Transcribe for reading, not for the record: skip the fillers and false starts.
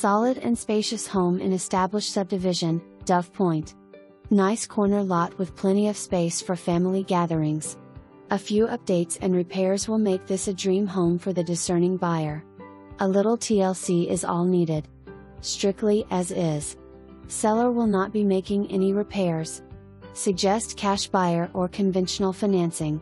Solid and spacious home in established subdivision, Dove Point. Nice corner lot with plenty of space for family gatherings. A few updates and repairs will make this a dream home for the discerning buyer. A little TLC is all needed. Strictly as is. Seller will not be making any repairs. Suggest cash buyer or conventional financing.